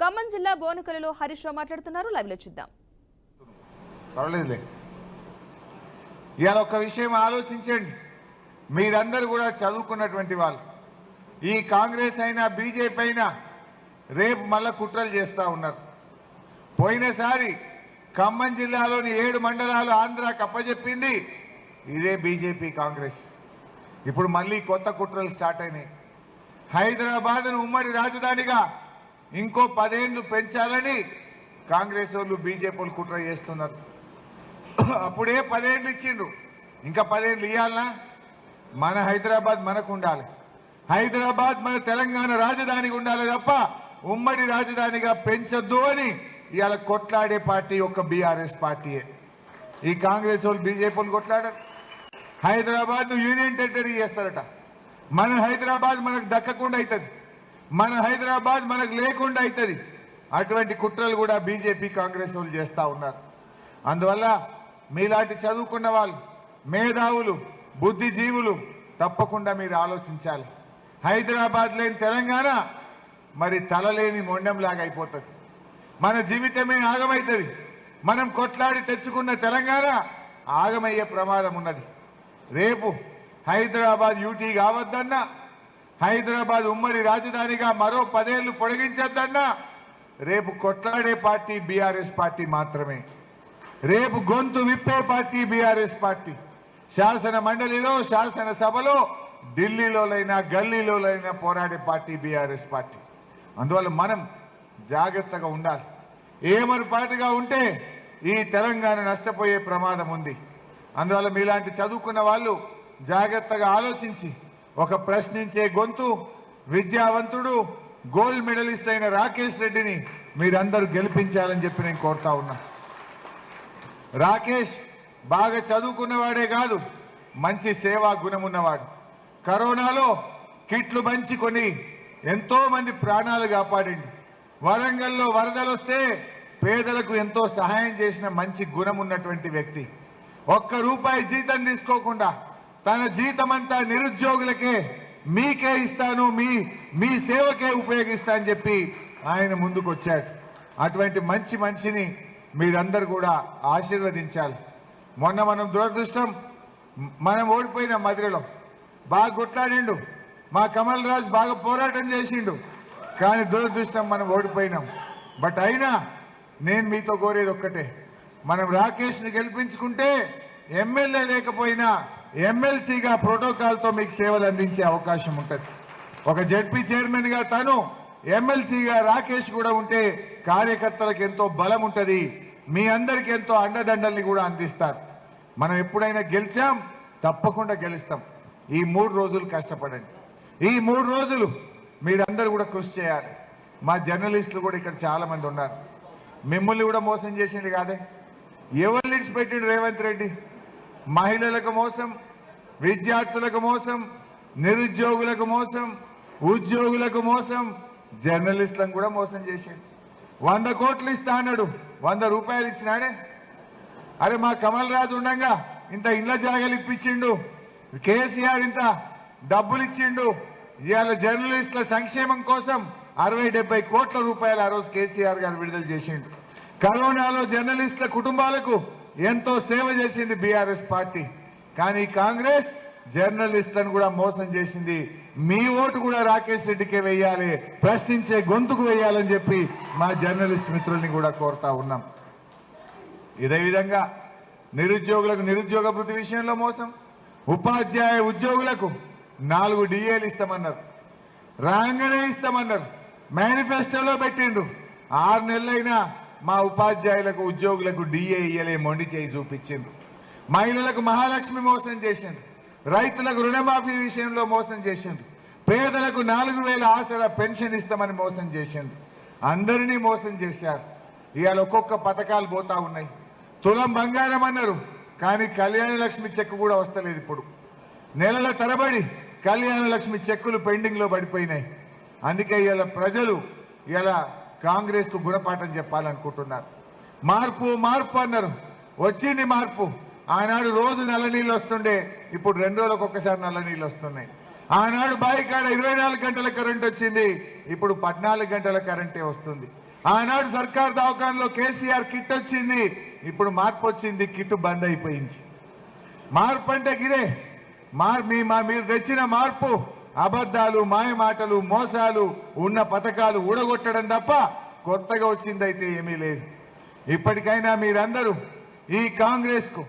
ఖమ్మం జిల్లా బోనకలలో హరీష్ రావు మాట్లాడుతున్నారు. లైవ్ లో చూద్దాం. ఇవాళ ఒక విషయం ఆలోచించండి. మీరందరూ కూడా చదువుకున్నటువంటి వాళ్ళు. ఈ కాంగ్రెస్ అయినా బీజేపీ అయినా రేపు మళ్ళా కుట్రలు చేస్తూ ఉన్నారు. పోయినసారి ఖమ్మం జిల్లాలోని 7 మండలాలు ఆంధ్రాకి అప్పచెప్పింది ఇదే బీజేపీ కాంగ్రెస్. ఇప్పుడు మళ్ళీ కొత్త కుట్రలు స్టార్ట్ అయినాయి. హైదరాబాద్ను ఉమ్మడి రాజధానిగా ఇంకో 10 ఏళ్లు పెంచాలని కాంగ్రెస్ వాళ్ళు బీజేపీ వాళ్ళు కుట్ర చేస్తున్నారు. అప్పుడే 10 ఏళ్లు ఇచ్చిండ్రు, ఇంకా 10 ఏళ్లు ఇవ్వాలనా? మన హైదరాబాద్ మనకు ఉండాలి, హైదరాబాద్ మన తెలంగాణ రాజధానిగా ఉండాలి తప్ప ఉమ్మడి రాజధానిగా పెంచొద్దు అని ఇవాళ కొట్లాడే పార్టీ ఒక బీఆర్ఎస్ పార్టీయే. ఈ కాంగ్రెస్ వాళ్ళు బీజేపీ వాళ్ళు కొట్లాడారు. హైదరాబాద్ యూనియన్ టెరిటరీ చేస్తారట. మన హైదరాబాద్ మనకు దక్కకుండా అవుతుంది, మన హైదరాబాద్ మనకు లేకుండా అవుతుంది. అటువంటి కుట్రలు కూడా బీజేపీ కాంగ్రెస్ వాళ్ళు చేస్తూ ఉన్నారు. అందువల్ల మీలాంటి చదువుకున్న వాళ్ళు, మేధావులు, బుద్ధిజీవులు తప్పకుండా మీరు ఆలోచించాలి. హైదరాబాద్ లేని తెలంగాణ మరి తలలేని మొండంలాగా అయిపోతుంది. మన జీవితమే ఆగమవుతుంది. మనం కొట్లాడి తెచ్చుకున్న తెలంగాణ ఆగమయ్యే ప్రమాదం ఉన్నది. రేపు హైదరాబాద్ యూటీ కావద్దన్నా, హైదరాబాద్ ఉమ్మడి రాజధానిగా మరో 10 ఏళ్లు పొడిగించద్దన్నా రేపు కొట్లాడే పార్టీ బీఆర్ఎస్ పార్టీ మాత్రమే. రేపు గొంతు విప్పే పార్టీ బీఆర్ఎస్ పార్టీ. శాసన మండలిలో, శాసనసభలో, ఢిల్లీలోనైనా గల్లీలోనైనా పోరాడే పార్టీ బీఆర్ఎస్ పార్టీ. అందువల్ల మనం జాగ్రత్తగా ఉండాలి. ఏమరుపాటుగా ఉంటే ఈ తెలంగాణ నష్టపోయే ప్రమాదం ఉంది. అందువల్ల మీలాంటి చదువుకున్న వాళ్ళు జాగ్రత్తగా ఆలోచించి ఒక ప్రశ్నించే గొంతు, విద్యావంతుడు, గోల్డ్ మెడలిస్ట్ అయిన రాకేష్ రెడ్డిని మీరందరూ గెలిపించాలని చెప్పి నేను కోరుతా ఉన్నా. రాకేష్ బాగా చదువుకున్నవాడే కాదు, మంచి సేవా గుణం ఉన్నవాడు. కరోనాలో కిట్లు పంచి కొని ఎంతో మంది ప్రాణాలు కాపాడిండు. వరంగల్లో వరదలు వస్తే పేదలకు ఎంతో సహాయం చేసిన మంచి గుణం ఉన్నటువంటి వ్యక్తి. ₹1 జీతం తీసుకోకుండా తన జీతమంతా నిరుద్యోగులకే, మీకే ఇస్తాను, మీ సేవకే ఉపయోగిస్తా అని చెప్పి ఆయన ముందుకు వచ్చాడు. అటువంటి మంచి మనిషిని మీరందరూ కూడా ఆశీర్వదించాలి. మొన్న మనం దురదృష్టం, మనం ఓడిపోయిన మదిరలో బాగా కొట్లాడిండు, మా కమల్ రాజ్ బాగా పోరాటం చేసిండు, కానీ దురదృష్టం మనం ఓడిపోయినాం. బట్ అయినా నేను మీతో కోరేది ఒక్కటే, మనం రాకేష్ని గెలిపించుకుంటే ఎమ్మెల్యే లేకపోయినా ఎమ్మెల్సీగా ప్రోటోకాల్తో మీకు సేవలు అందించే అవకాశం ఉంటుంది. ఒక జడ్పీ చైర్మన్గా తను, ఎమ్మెల్సీగా రాకేష్ కూడా ఉంటే కార్యకర్తలకు ఎంతో బలం ఉంటుంది. మీ అందరికీ ఎంతో అండదండల్ని కూడా అందిస్తారు. మనం ఎప్పుడైనా గెలిచాం, తప్పకుండా గెలుస్తాం. ఈ 3 రోజులు కష్టపడండి. ఈ 3 రోజులు మీరందరూ కూడా కృషి చేయాలి. మా జర్నలిస్టులు కూడా ఇక్కడ చాలా మంది ఉన్నారు. మిమ్మల్ని కూడా మోసం చేసిండు కాదే, ఎవరు విడిచిపెట్టిండు రేవంత్ రెడ్డి? మహిళలకు మోసం, విద్యార్థులకు మోసం, నిరుద్యోగులకు మోసం, ఉద్యోగులకు మోసం, జర్నలిస్టులను కూడా మోసం చేసిండు. 100 కోట్లు ఇస్తా అన్నాడు, 100 రూపాయలు ఇచ్చినాడే. అరే మా కమల్ రాజు ఉండగా ఇంత ఇళ్ల జాగాలు ఇప్పించిండు, కేసీఆర్ ఇంత డబ్బులు ఇచ్చిండు. ఇవాళ జర్నలిస్టుల సంక్షేమం కోసం 60-70 కోట్ల రూపాయలు ఆ రోజు కేసీఆర్ గారు విడుదల చేసిండు. కరోనాలో జర్నలిస్టుల కుటుంబాలకు ఎంతో సేవ చేసింది బీఆర్ఎస్ పార్టీ. కానీ కాంగ్రెస్ జర్నలిస్టులను కూడా మోసం చేసింది. మీ ఓటు కూడా రాకేష్ రెడ్డికే వేయాలి, ప్రశ్నించే గొంతుకు వేయాలని చెప్పి మా జర్నలిస్ట్ మిత్రుల్ని కూడా కోరుతా ఉన్నాం. ఇదే విధంగా నిరుద్యోగులకు నిరుద్యోగ భృతి విషయంలో మోసం, ఉపాధ్యాయ ఉద్యోగులకు 4 డిఏలు ఇస్తామన్నారు, రాగానే ఇస్తామన్నారు, మేనిఫెస్టోలో పెట్టిండ్రు. 6 నెలలైనా మా ఉపాధ్యాయులకు ఉద్యోగులకు డిఏ ఇయ్యలే, మొండి చేయి చూపించిండ్రు. మహిళలకు మహాలక్ష్మి మోసం చేసిండ్రు, రైతులకు రుణమాఫీ విషయంలో మోసం చేసిండ్రు, పేదలకు 4000 ఆసరా పెన్షన్ ఇస్తామని మోసం చేసిండ్రు. అందరినీ మోసం చేశారు. ఇవాళ ఒక్కొక్క పథకాలు పోతా ఉన్నాయి. తులం బంగారం అన్నారు, కానీ కళ్యాణ లక్ష్మి చెక్కు కూడా వస్తలేదు. ఇప్పుడు నెలల తరబడి కళ్యాణ లక్ష్మి చెక్కులు పెండింగ్ లో పడిపోయినాయి. అందుకే ఇవాళ ప్రజలు ఇవాళ కాంగ్రెస్ కు గుణపాఠం చెప్పాలనుకుంటున్నారు. మార్పు మార్పు అన్నారు, వచ్చింది మార్పు. ఆనాడు రోజు నల్ల నీళ్ళు వస్తుండే, ఇప్పుడు 2 రోజులకు ఒక్కసారి నల్ల నీళ్ళు వస్తున్నాయి. ఆనాడు బావి కాడ 24 గంటల కరెంట్ వచ్చింది, ఇప్పుడు 14 గంటల కరెంటే వస్తుంది. ఆనాడు సర్కార్ దవాఖానలో కేసీఆర్ కిట్ వచ్చింది, ఇప్పుడు మార్పు వచ్చింది, కిట్ బంద్ అయిపోయింది. మార్పు అంటే గిరే మీరు తెచ్చిన మార్పు అబద్ధాలు, మాయ మాటలు, మోసాలు, ఉన్న పథకాలు ఊడగొట్టడం తప్ప కొత్తగా వచ్చిందైతే ఏమీ లేదు. ఇప్పటికైనా మీరందరూ ఈ కాంగ్రెస్ కు